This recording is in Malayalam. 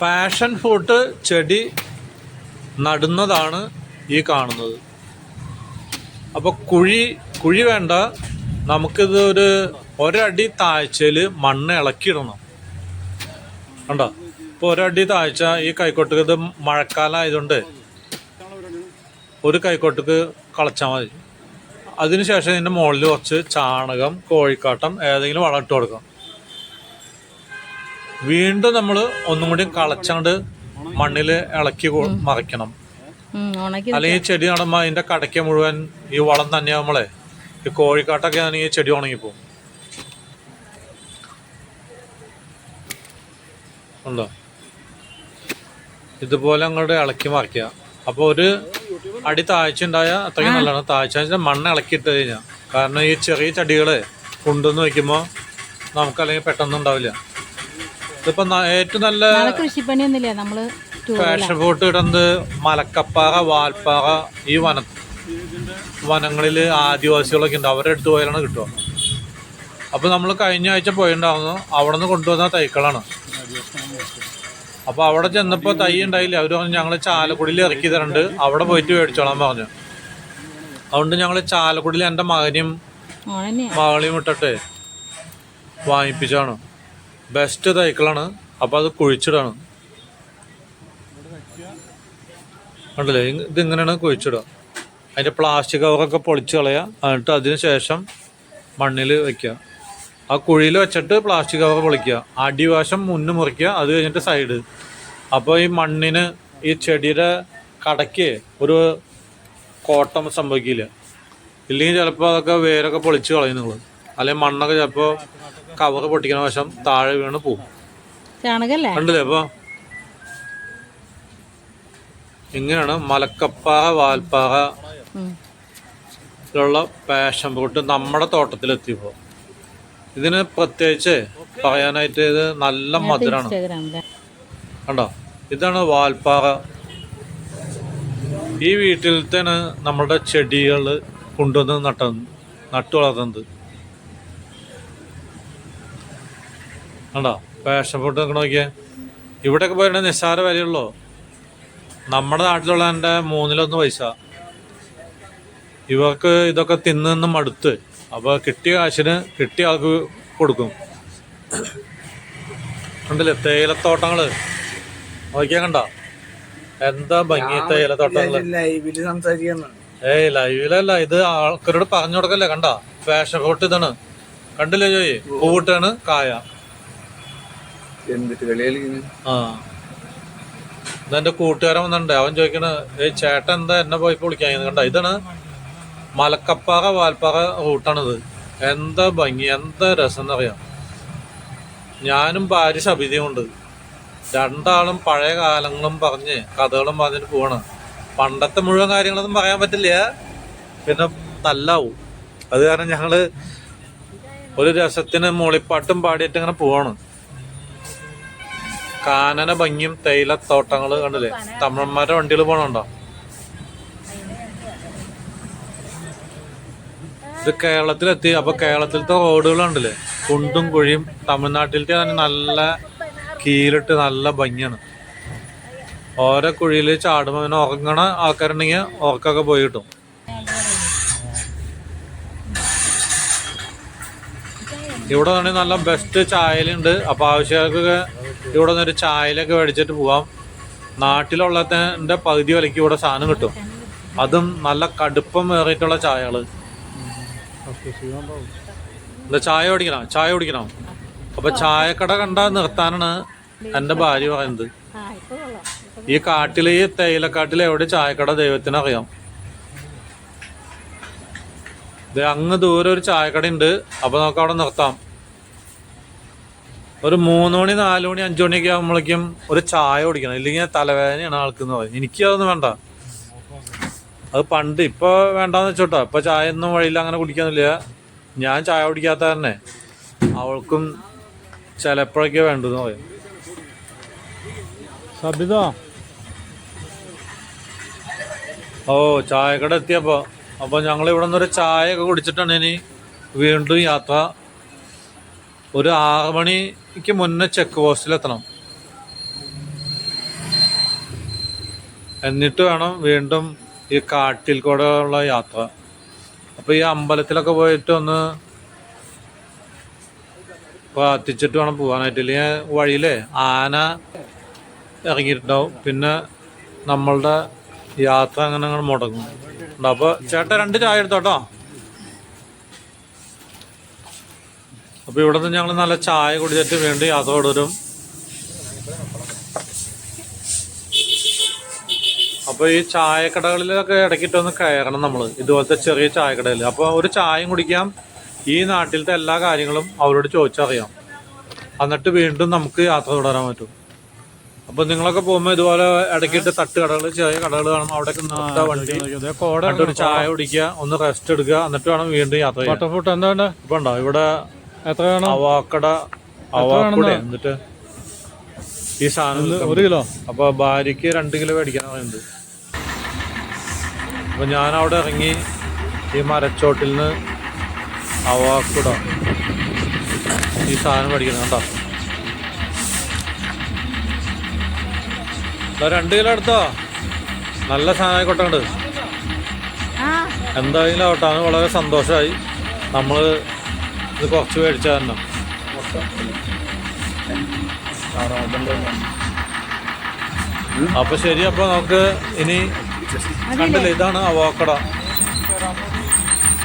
പാഷൻ ഫ്രൂട്ട് ചെടി നടുന്നതാണ് ഈ കാണുന്നത്. അപ്പോൾ കുഴി വേണ്ട, നമുക്കിത് ഒരടി താഴ്ചയിൽ മണ്ണ് ഇളക്കിയിടണം. കണ്ടോ? ഇപ്പോൾ ഒരടി താഴ്ച ഈ കൈക്കോട്ടുക്ക്, ഇത് മഴക്കാലം ആയതുകൊണ്ട് ഒരു കൈക്കോട്ടുക്ക് കളച്ചാൽ മതി. അതിനുശേഷം ഇതിൻ്റെ മുകളിൽ കുറച്ച് ചാണകം, കോഴിക്കാട്ടം ഏതെങ്കിലും വളം ഇട്ട് കൊടുക്കാം. വീണ്ടും നമ്മൾ ഒന്നും കൂടി കളച്ചങ്ങോട്ട് മണ്ണിൽ ഇളക്കി മറിക്കണം. അല്ലെങ്കിൽ ചെടി നടുമ്പോൾ അതിൻ്റെ കടയ്ക്ക് മുഴുവൻ ഈ വളം തന്നെയാകുമ്പോളേ ഈ കോഴിക്കാട്ടൊക്കെ ആണെങ്കിൽ ചെടി ഉണങ്ങിപ്പോവും. ഉണ്ടോ? ഇതുപോലെ അങ്ങോട്ട് ഇളക്കി മറിക്കുക. അപ്പോൾ ഒരു അടി താഴ്ച ഉണ്ടായാൽ അത്രയും നല്ലതാണ്. താഴ്ച മണ്ണ് ഇളക്കിയിട്ട് കഴിഞ്ഞാൽ, കാരണം ഈ ചെറിയ ചെടികളെ കൊണ്ടുവന്ന് വയ്ക്കുമ്പോൾ നമുക്കല്ലെങ്കിൽ പെട്ടെന്ന് ഉണ്ടാവില്ല. ഇതിപ്പോ ഏറ്റവും നല്ല പാഷൻ ഫ്രൂട്ട് ഇടുന്നത് മലക്കപ്പാറ, വാൽപ്പാറ, ഈ വനങ്ങളിൽ ആദിവാസികളൊക്കെ ഉണ്ട്. അവരുടെ അടുത്ത് പോയാലാണ് കിട്ടുക. അപ്പോൾ നമ്മൾ കഴിഞ്ഞ ആഴ്ച പോയിണ്ടായിരുന്നു. അവിടെ നിന്ന് കൊണ്ടുവന്ന തൈക്കളാണ്. അപ്പോൾ അവിടെ ചെന്നപ്പോൾ തൈ ഉണ്ടായില്ല. അവർ പറഞ്ഞു ഞങ്ങൾ ചാലക്കുടിയിൽ ഇറക്കി തരുന്നുണ്ട്, അവിടെ പോയിട്ട് മേടിച്ചോളാൻ പറഞ്ഞു. അതുകൊണ്ട് ഞങ്ങൾ ചാലക്കുടിയിൽ എൻ്റെ മകനെയും മകളെയും ഇട്ടിട്ട് വാങ്ങിപ്പിച്ചാണ്. ബെസ്റ്റ് തൈക്കളാണ്. അപ്പോൾ അത് കുഴിച്ചിടാണ്. കണ്ടില്ലേ? ഇതിങ്ങനെയാണ് കുഴിച്ചിടുക. അതിൻ്റെ പ്ലാസ്റ്റിക് കവറൊക്കെ പൊളിച്ച് കളയുക. എന്നിട്ട് അതിന് ശേഷം മണ്ണിൽ വയ്ക്കുക. ആ കുഴിയിൽ വെച്ചിട്ട് പ്ലാസ്റ്റിക് കവർ പൊളിക്കുക. അടിവശം മുന്ന് മുറിക്കുക. അത് കഴിഞ്ഞിട്ട് സൈഡ്. അപ്പോൾ ഈ മണ്ണിന്, ഈ ചെടിയുടെ കടയ്ക്ക് ഒരു കോട്ടം സംഭവിക്കില്ല. ഇല്ലെങ്കിൽ ചിലപ്പോൾ അതൊക്കെ വേരൊക്കെ പൊളിച്ച് കളയും നിങ്ങൾ. അല്ലെങ്കിൽ മണ്ണൊക്കെ ചിലപ്പോൾ കവറ് പൊട്ടിക്കുന്ന വശം താഴെ വീണ് പോവും. കണ്ടില്ലേ? അപ്പോൾ ഇങ്ങനെയാണ് മലക്കപ്പാറ, വാൽപ്പാറ ുള്ള പാഷൻ ഫ്രൂട്ട് നമ്മുടെ തോട്ടത്തിലെത്തിയപ്പോൾ. ഇതിന് പ്രത്യേകിച്ച് പറയാനായിട്ട് ഇത് നല്ല മധുരമാണ്. കണ്ടോ? ഇതാണ് വാൽപ്പാറ. ഈ വീട്ടിലത്തേന് നമ്മളുടെ ചെടികൾ കൊണ്ടുവന്ന് നട്ടു വളർത്തുന്നത്. കണ്ടോ? പാഷൻ ഫ്രൂട്ട് ഒക്കെ നോക്കിയേ. ഇവിടെയൊക്കെ പോയിട്ട് നിസ്സാര വിലയുള്ളൂ. നമ്മുടെ നാട്ടിലുള്ള എൻ്റെ 1/3 പൈസ. ഇവർക്ക് ഇതൊക്കെ തിന്ന് മടുത്ത്. അപ്പോൾ കിട്ടിയ കാശിന് കിട്ടിയ ആൾക്ക് കൊടുക്കും. കണ്ടില്ലേ? തേയിലത്തോട്ടങ്ങൾ നോക്കിയാൽ കണ്ട എന്താ ഭംഗി തേയിലത്തോട്ടങ്ങൾ. ലൈവിലല്ല, ഇത് ആൾക്കാരോട് പറഞ്ഞു കൊടുക്കല്ലേ. കണ്ട പാഷൻ ഫ്രൂട്ട് ഇതാണ്. കണ്ടില്ലേ ജോയി? പൂവിട്ടാണ് കായ. ഇതെന്റെ കൂട്ടുകാരൻ വന്നിട്ടുണ്ട്. അവൻ ചോദിക്കണ ചേട്ടൻ എന്താ എന്നെ പോയി വിളിക്കാൻ. കണ്ട, ഇതാണ് മലക്കപ്പാറ, വാൽപ്പാറ റൂട്ടാണിത്. എന്താ ഭംഗി, എന്താ രസം എന്നറിയാം. ഞാനും ഭാര്യ സബിതയുമുണ്ട്. രണ്ടാളും പഴയ കാലങ്ങളും പറഞ്ഞ് കഥകളും പറഞ്ഞിട്ട് പോവാണ്. പണ്ടത്തെ മുഴുവൻ കാര്യങ്ങളൊന്നും പറയാൻ പറ്റില്ല, പിന്നെ നല്ലാവും. അത് കാരണം ഞങ്ങള് ഒരു രസത്തിന് മൂളിപ്പാട്ടും പാടിയിട്ട് ഇങ്ങനെ പോവാണ്. കാനന ഭംഗിയും തേയിലത്തോട്ടങ്ങള് കണ്ടില്ലേ? തമിഴന്മാരുടെ വണ്ടികൾ പോണുണ്ടോ? ഇത് കേരളത്തിലെത്തി. അപ്പൊ കേരളത്തിലത്തെ റോഡുകളുണ്ടല്ലേ, കുണ്ടും കുഴിയും. തമിഴ്നാട്ടിലത്തെ തന്നെ നല്ല കീലിട്ട് നല്ല ഭംഗിയാണ്. ഓരോ കുഴിയിൽ ചാടുമ്പോൾ പിന്നെ ഉറങ്ങണ ആൾക്കാരുണ്ടെങ്കിൽ ഉറക്കൊക്കെ പോയി കിട്ടും. ഇവിടെ തന്നെ നല്ല ബെസ്റ്റ് ചായലുണ്ട്. അപ്പോൾ ആവശ്യക്കാർക്കൊക്കെ ഇവിടെ നിന്നൊരു ചായലൊക്കെ മേടിച്ചിട്ട് പോവാം. നാട്ടിലുള്ളതിൻ്റെ പകുതി വിലയ്ക്ക് ഇവിടെ സാധനം കിട്ടും. അതും നല്ല കടുപ്പം ഏറിയിട്ടുള്ള ചായകൾ. എന്താ ചായ കുടിക്കണം. അപ്പൊ ചായക്കട കണ്ടാൽ നിർത്താനാണ് എൻ്റെ ഭാര്യ പറയുന്നത്. ഈ കാട്ടിൽ, ഈ തേയിലക്കാട്ടിൽ എവിടെ ചായക്കട ദൈവത്തിനറിയാം. അങ്ങ് ദൂരെ ഒരു ചായക്കട ഉണ്ട്. അപ്പൊ നമുക്ക് അവിടെ നിർത്താം. ഒരു 3 മണി, 4 മണി, 5 മണിയൊക്കെ ആകുമ്പോഴേക്കും ഒരു ചായ കുടിക്കണം. ഇല്ലെങ്കിൽ തലവേദനയാണ് ആൾക്കെന്ന് പറയും. എനിക്കതൊന്നും വേണ്ട. അത് പണ്ട്, ഇപ്പൊ വേണ്ടാന്ന് വെച്ചോട്ടോ. ഇപ്പൊ ചായ ഒന്നും വഴിയില്ല, അങ്ങനെ കുടിക്കാന്നില്ല. ഞാൻ ചായ കുടിക്കാത്ത തന്നെ അവൾക്കും ചിലപ്പോഴൊക്കെ വേണ്ടെന്ന് പറയും. സബിത, ഓ ചായക്കട എത്തിയപ്പോ. അപ്പോൾ ഞങ്ങൾ ഇവിടെ നിന്നൊരു ചായയൊക്കെ കുടിച്ചിട്ടാണ് ഇനി വീണ്ടും യാത്ര. ഒരു 6 മണിക്ക് മുന്നേ ചെക്ക് പോസ്റ്റിലെത്തണം. എന്നിട്ട് വേണം വീണ്ടും ഈ കാട്ടിൽ കൂടെ ഉള്ള യാത്ര. അപ്പോൾ ഈ അമ്പലത്തിലൊക്കെ പോയിട്ട് ഒന്ന് പ്രാർത്ഥിച്ചിട്ട് വേണം പോകാനായിട്ട്. ഇല്ലെങ്കിൽ വഴിയിലെ ആന ഇറങ്ങിയിട്ടുണ്ടാവും, പിന്നെ നമ്മളുടെ യാത്ര അങ്ങനെ അങ്ങനെ മുടങ്ങും. അപ്പോൾ ചേട്ടാ 2 ചായ എടുത്തോട്ടോ. അപ്പോൾ ഇവിടെ നിന്ന് ഞങ്ങൾ നല്ല ചായ കുടിച്ചിട്ട് വീണ്ടും യാത്ര തുടരും. അപ്പോൾ ഈ ചായക്കടകളിലൊക്കെ ഇടയ്ക്കിട്ടൊന്ന് കയറണം നമ്മൾ, ഇതുപോലത്തെ ചെറിയ ചായക്കടയിൽ. അപ്പോൾ ഒരു ചായയും കുടിക്കാം, ഈ നാട്ടിലത്തെ എല്ലാ കാര്യങ്ങളും അവരോട് ചോദിച്ചറിയാം, എന്നിട്ട് വീണ്ടും നമുക്ക് യാത്ര തുടരാൻ പറ്റും. അപ്പോൾ നിങ്ങളൊക്കെ പോകുമ്പോൾ ഇതുപോലെ ഇടയ്ക്കിട്ട് തട്ടുകടകൾ, ചെറിയ കടകൾ കാണും, അവിടെയൊക്കെ നിർത്തുക വണ്ടി, ഒരു ചായ കുടിക്കുക, ഒന്ന് റെസ്റ്റ് എടുക്കുക, എന്നിട്ട് വേണം വീണ്ടും യാത്ര ചെയ്യാൻ. എന്താ ഇപ്പം ഉണ്ടോ ഇവിടെ അവാക്കട എന്നിട്ട് ഈ സാധനം 1 കിലോ. അപ്പോൾ ഭാര്യയ്ക്ക് 2 കിലോ മേടിക്കാൻ പറയുന്നുണ്ട്. അപ്പോൾ ഞാനവിടെ ഇറങ്ങി ഈ മരച്ചോട്ടിൽ നിന്ന് അവാക്കുട ഈ സാധനം മേടിക്കണം. കണ്ടോ 2 കിലോ എടുത്തോ, നല്ല സാധനം ആയിക്കോട്ടുണ്ട്. എന്തായാലും ആവട്ടെ, അത് വളരെ സന്തോഷമായി. നമ്മൾ ഇത് കുറച്ച് മേടിച്ചാൽ തന്നെ. അപ്പോൾ ശരി, അപ്പോൾ നമുക്ക് ഇനി കണ്ടില്ല, ഇതാണ് അവോക്കഡോ.